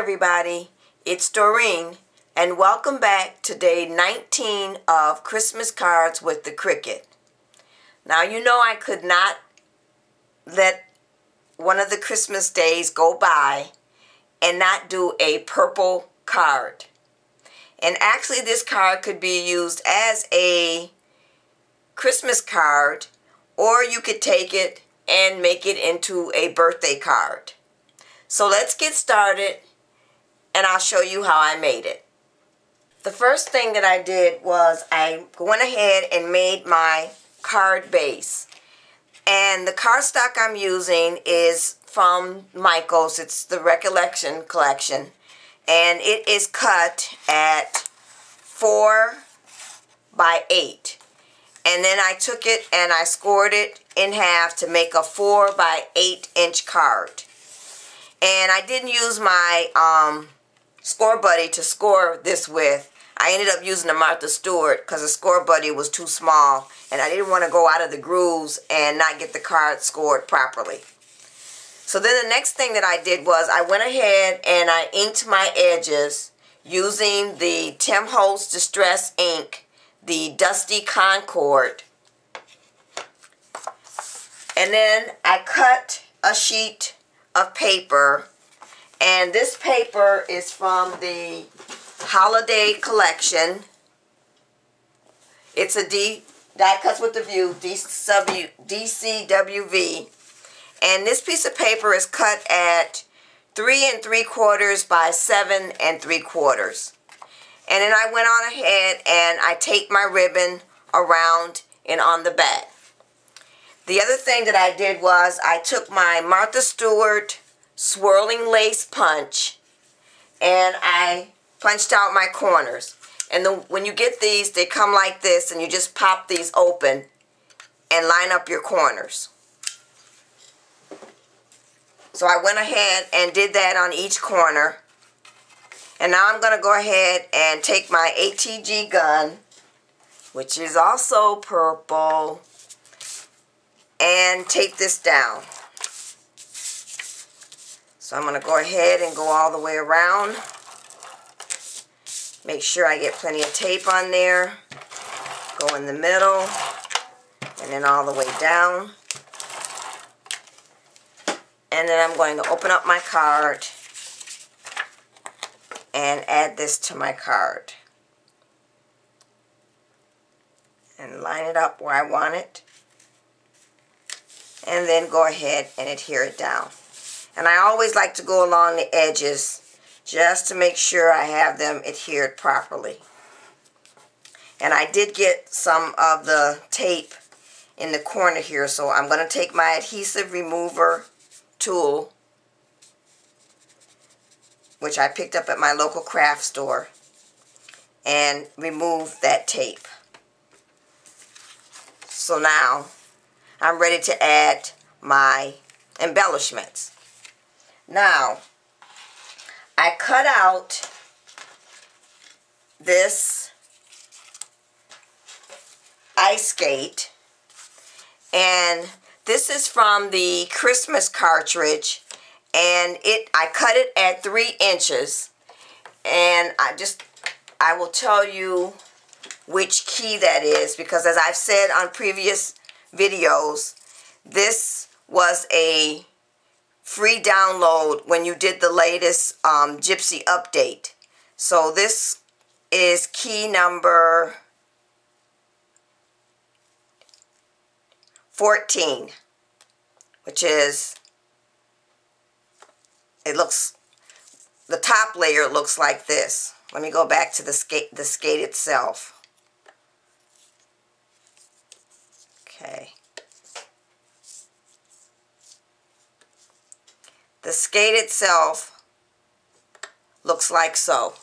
everybody, it's Doreen and welcome back to day 19 of Christmas cards with the Cricut. Now you know I could not let one of the Christmas days go by and not do a purple card. And actually this card could be used as a Christmas card, or you could take it and make it into a birthday card. So let's get started and I'll show you how I made it. The first thing that I did was I went ahead and made my card base. And the cardstock I'm using is from Michaels. It's the Recollection collection. And it is cut at 4 by 8. And then I took it and I scored it in half to make a 4 by 8 inch card. And I didn't use my score buddy to score this with. I ended up using a Martha Stewart because the score buddy was too small and I didn't want to go out of the grooves and not get the card scored properly. So then the next thing that I did was I went ahead and I inked my edges using the Tim Holtz Distress ink, the Dusty Concord. And then I cut a sheet of paper, and this paper is from the Holiday collection. It's a Die Cuts with the View, DCWV. And this piece of paper is cut at 3 3/4 by 7 3/4. And then I went on ahead and I taped my ribbon around and on the back. The other thing that I did was I took my Martha Stewart swirling lace punch and I punched out my corners. And when you get these, they come like this, and you just pop these open and line up your corners. So I went ahead and did that on each corner. And now I'm going to go ahead and take my ATG gun, which is also purple, and tape this down. So I'm going to go ahead and go all the way around. Make sure I get plenty of tape on there. Go in the middle and then all the way down. And then I'm going to open up my card and add this to my card. And line it up where I want it. And then go ahead and adhere it down. And I always like to go along the edges just to make sure I have them adhered properly. And I did get some of the tape in the corner here, so I'm going to take my adhesive remover tool, which I picked up at my local craft store, and remove that tape. So now I'm ready to add my embellishments. Now I cut out this ice skate, and this is from the Christmas cartridge, and I cut it at 3 inches, and I will tell you which key that is, because as I've said on previous videos, this was a free download when you did the latest Gypsy update. So this is key number 14, which is, the top layer looks like this. Let me go back to the skate itself. Okay. The skate itself looks like so.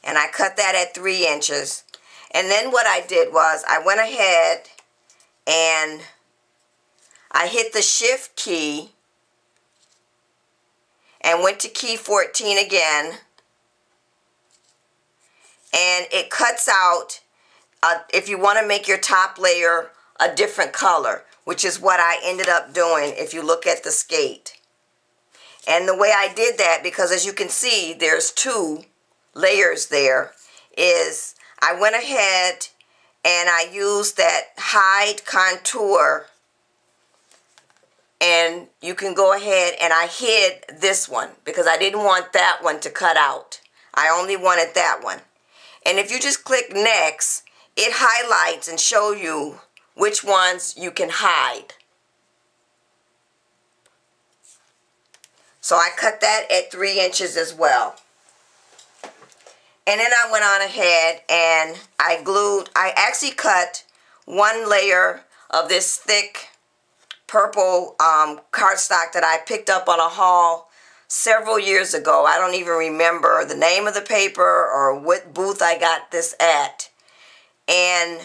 And I cut that at 3 inches. And then what I did was I went ahead and I hit the shift key and went to key 14 again. And it cuts out, if you want to make your top layer a different color, which is what I ended up doing if you look at the skate. And the way I did that, because as you can see, there's 2 layers there, is I went ahead and I used that hide contour, and you can go ahead, and I hid this one because I didn't want that one to cut out. I only wanted that one. And if you just click next, it highlights and show you which ones you can hide. So I cut that at 3 inches as well. And then I went on ahead and I actually cut 1 layer of this thick purple cardstock that I picked up on a haul several years ago. I don't even remember the name of the paper or what booth I got this at. And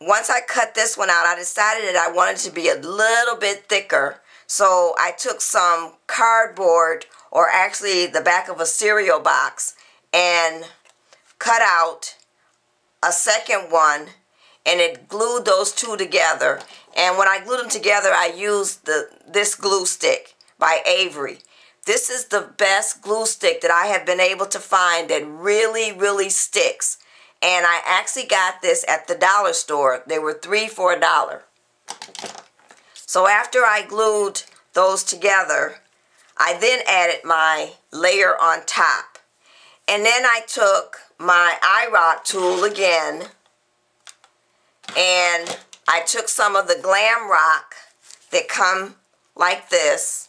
once I cut this one out, I decided that I wanted to be a little bit thicker. So I took some cardboard, or actually the back of a cereal box, and cut out a second one, and it glued those 2 together. And when I glued them together, I used this glue stick by Avery. This is the best glue stick that I have been able to find that really, really sticks. And I actually got this at the dollar store. They were 3 for $1. So after I glued those together, I then added my layer on top. And then I took my iRock tool again, and I took some of the Glam Rock that come like this,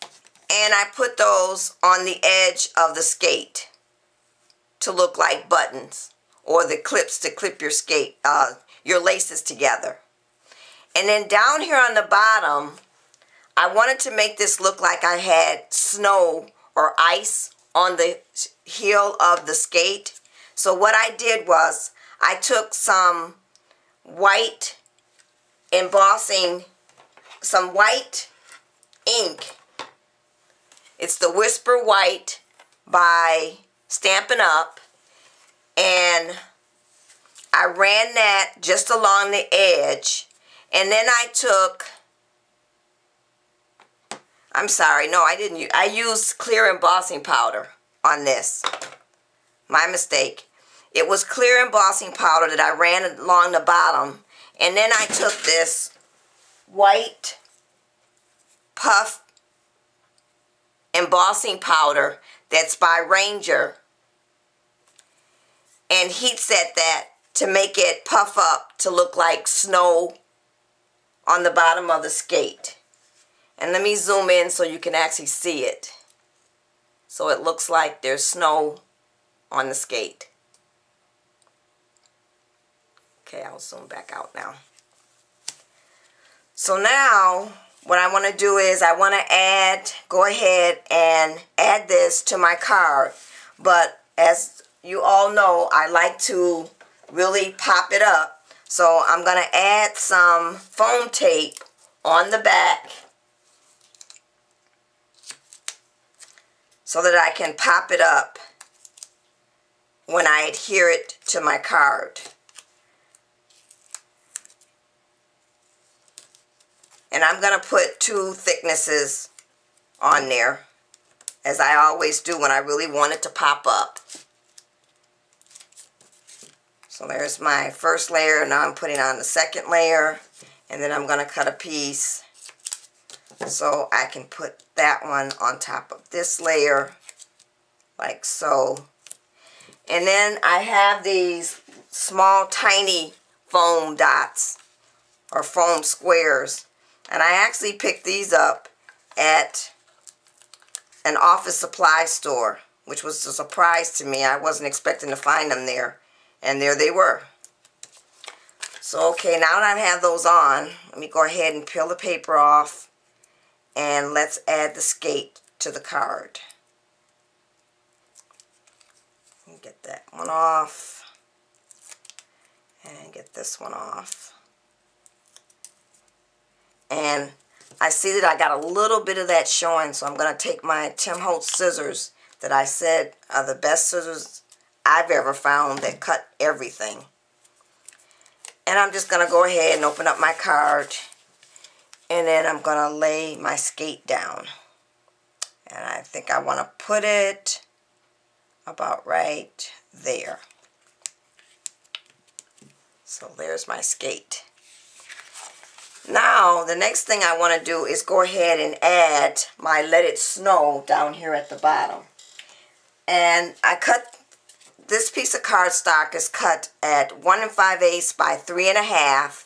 and I put those on the edge of the skate to look like buttons, or the clips to clip your your laces together. And then down here on the bottom, I wanted to make this look like I had snow or ice on the heel of the skate. So what I did was I took some white embossing, some white ink. It's the Whisper White by Stampin' Up, and I ran that just along the edge. And then I took, I'm sorry, no, I didn't use, I used clear embossing powder on this. My mistake. It was clear embossing powder that I ran along the bottom. And then I took this white puff embossing powder that's by Ranger and heat set that to make it puff up to look like snow on the bottom of the skate. And let me zoom in so you can actually see it. So it looks like there's snow on the skate. Okay, I'll zoom back out now. So now what I want to do is I want to go ahead and add this to my card. But as you all know, I like to really pop it up. So I'm going to add some foam tape on the back so that I can pop it up when I adhere it to my card. And I'm going to put 2 thicknesses on there, as I always do when I really want it to pop up. So there's my first layer. Now I'm putting on the second layer, and then I'm going to cut a piece so I can put that one on top of this layer, like so. And then I have these small, tiny foam dots, or foam squares. And I actually picked these up at an office supply store, which was a surprise to me. I wasn't expecting to find them there. And there they were. So, okay, now that I have those on, let me go ahead and peel the paper off. And let's add the skate to the card. Get that one off. And get this one off. And I see that I got a little bit of that showing, so I'm going to take my Tim Holtz scissors that I said are the best scissors I've ever found that cut everything. And I'm just going to go ahead and open up my card. And then I'm going to lay my skate down. And I think I want to put it about right there. So there's my skate. Now, the next thing I want to do is go ahead and add my Let It Snow down here at the bottom. And I cut, this piece of cardstock is cut at 1 5/8 by 3 1/2.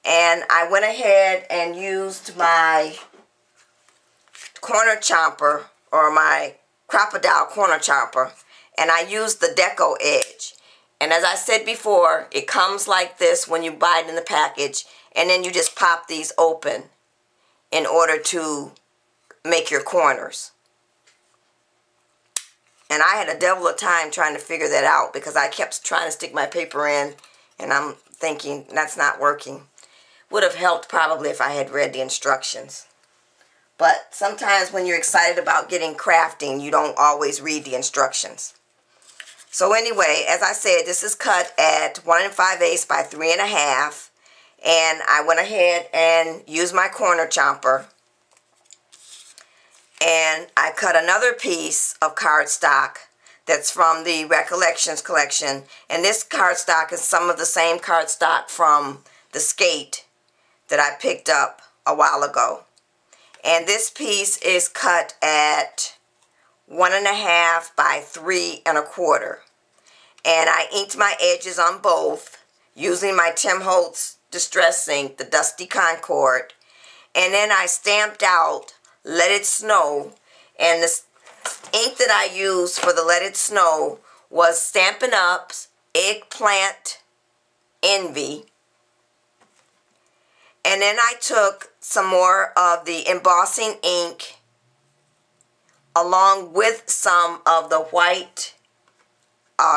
And I went ahead and used my corner chomper, or my crocodile corner chomper, and I used the deco edge. And as I said before, it comes like this when you buy it in the package, and then you just pop these open in order to make your corners. And I had a devil of a time trying to figure that out, because I kept trying to stick my paper in, and I'm thinking that's not working. Would have helped probably if I had read the instructions. But sometimes when you're excited about getting crafting, you don't always read the instructions. So anyway, as I said, this is cut at 1 5/8 by 3 1/2. And I went ahead and used my corner chomper. And I cut another piece of cardstock that's from the Recollections collection. And this cardstock is some of the same cardstock from the skate that I picked up a while ago. And this piece is cut at 1 1/2 by 3 1/4. And I inked my edges on both using my Tim Holtz Distress Ink, the Dusty Concord. And then I stamped out Let It Snow. And the ink that I used for the Let It Snow was Stampin' Up's Eggplant Envy. And then I took some more of the embossing ink along with some of the white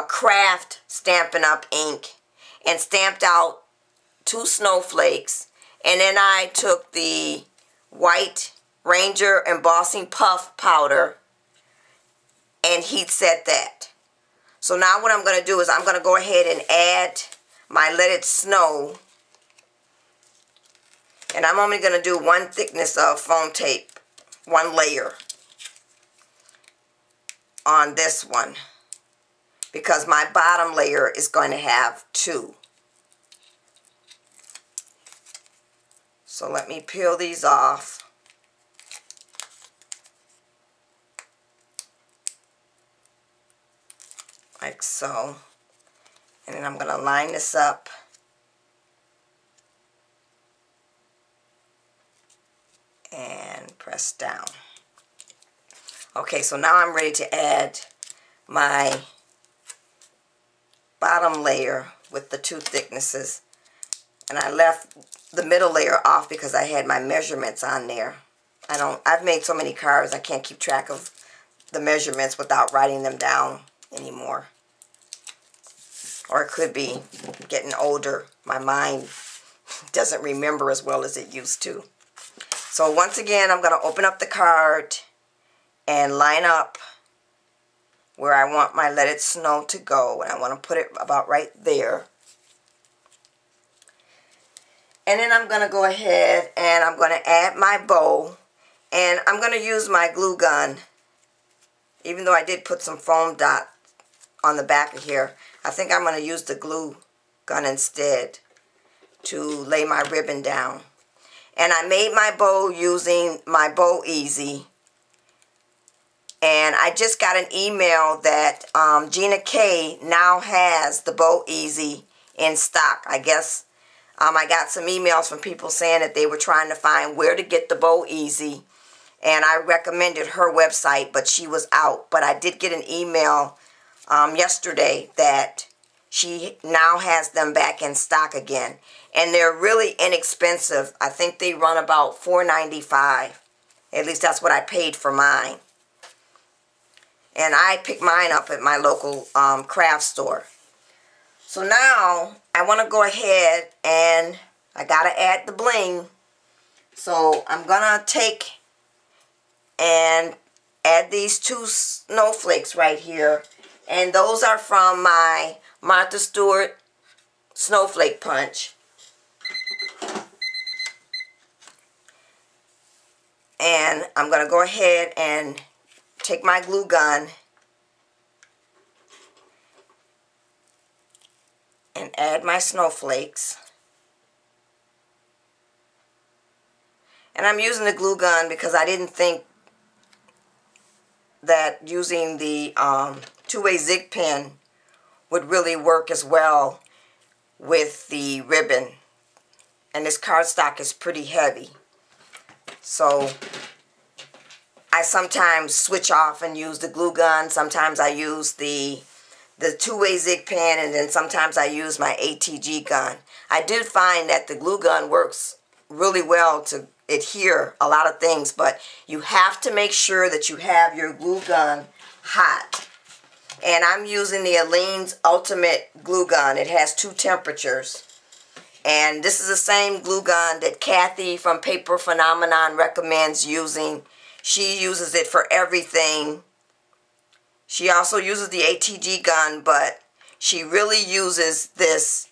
craft Stampin' Up ink and stamped out 2 snowflakes. And then I took the white Ranger embossing puff powder and heat set that. So now what I'm going to do is I'm going to go ahead and add my Let It Snow. And I'm only going to do 1 thickness of foam tape, 1 layer on this one, because my bottom layer is going to have 2. So let me peel these off. Like so. And then I'm going to line this up. And press down. Okay, so now I'm ready to add my bottom layer with the 2 thicknesses. And I left the middle layer off because I had my measurements on there. I've made so many cards I can't keep track of the measurements without writing them down anymore. Or it could be getting older. My mind doesn't remember as well as it used to. So once again, I'm going to open up the card and line up where I want my Let It Snow to go. And I want to put it about right there. And then I'm going to go ahead and I'm going to add my bow. And I'm going to use my glue gun. Even though I did put some foam dot on the back of here, I think I'm going to use the glue gun instead to lay my ribbon down. And I made my bow using my Bow Easy. And I just got an email that Gina K now has the Bow Easy in stock. I guess I got some emails from people saying that they were trying to find where to get the Bow Easy. And I recommended her website, but she was out. But I did get an email yesterday that she now has them back in stock again. And they're really inexpensive. I think they run about $4.95. At least that's what I paid for mine. And I picked mine up at my local craft store. So now I want to go ahead and I got to add the bling. So I'm going to take and add these 2 snowflakes right here. And those are from my Martha Stewart Snowflake Punch. And I'm going to go ahead and take my glue gun and add my snowflakes. And I'm using the glue gun because I didn't think that using the two-way zig pen would really work as well with the ribbon. And this cardstock is pretty heavy. So I sometimes switch off and use the glue gun. Sometimes I use the two-way zig pen, and then sometimes I use my ATG gun. I did find that the glue gun works really well to adhere a lot of things, but you have to make sure that you have your glue gun hot. And I'm using the Aleene's Ultimate Glue Gun. It has 2 temperatures. And this is the same glue gun that Kathy from Paper Phenomenon recommends using. She uses it for everything. She also uses the ATG gun, but she really uses this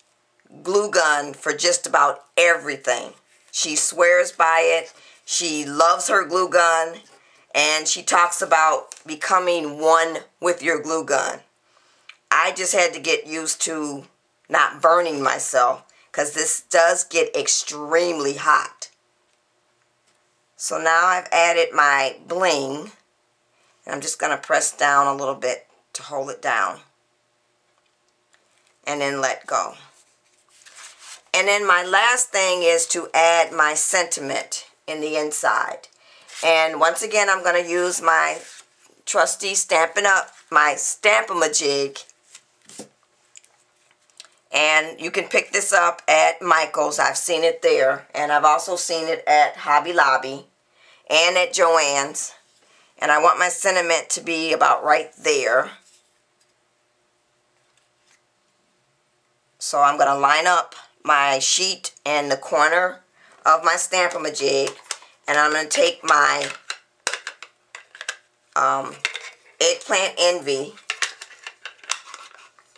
glue gun for just about everything. She swears by it. She loves her glue gun. And she talks about becoming one with your glue gun. I just had to get used to not burning myself, because this does get extremely hot. So now I've added my bling. And I'm just going to press down a little bit to hold it down. And then let go. And then my last thing is to add my sentiment in the inside. And once again, I'm going to use my trusty Stampin' Up, my Stamp-A-Majig. And you can pick this up at Michael's. I've seen it there. And I've also seen it at Hobby Lobby and at Joann's. And I want my sentiment to be about right there. So I'm going to line up my sheet in the corner of my Stamp-A-Majig. And I'm going to take my Eggplant Envy.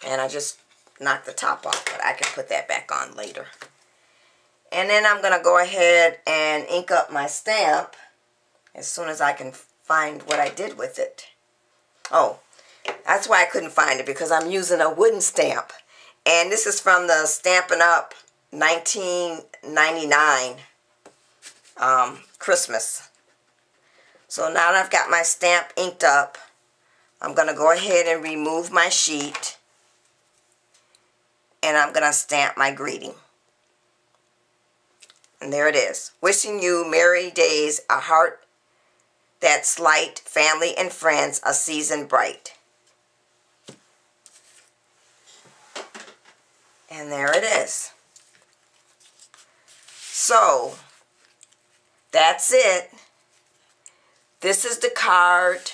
And I just knocked the top off, but I can put that back on later. And then I'm going to go ahead and ink up my stamp as soon as I can find what I did with it. Oh, that's why I couldn't find it, because I'm using a wooden stamp. And this is from the Stampin' Up 1999 Christmas. So now that I've got my stamp inked up, I'm going to go ahead and remove my sheet. And I'm going to stamp my greeting. And there it is. Wishing you merry days, a heart that's light, family and friends, a season bright. And there it is. So, that's it. This is the card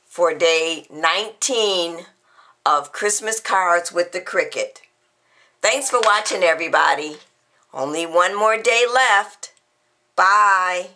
for day 19 of Christmas Cards with the Cricut. Thanks for watching, everybody. Only one more day left. Bye.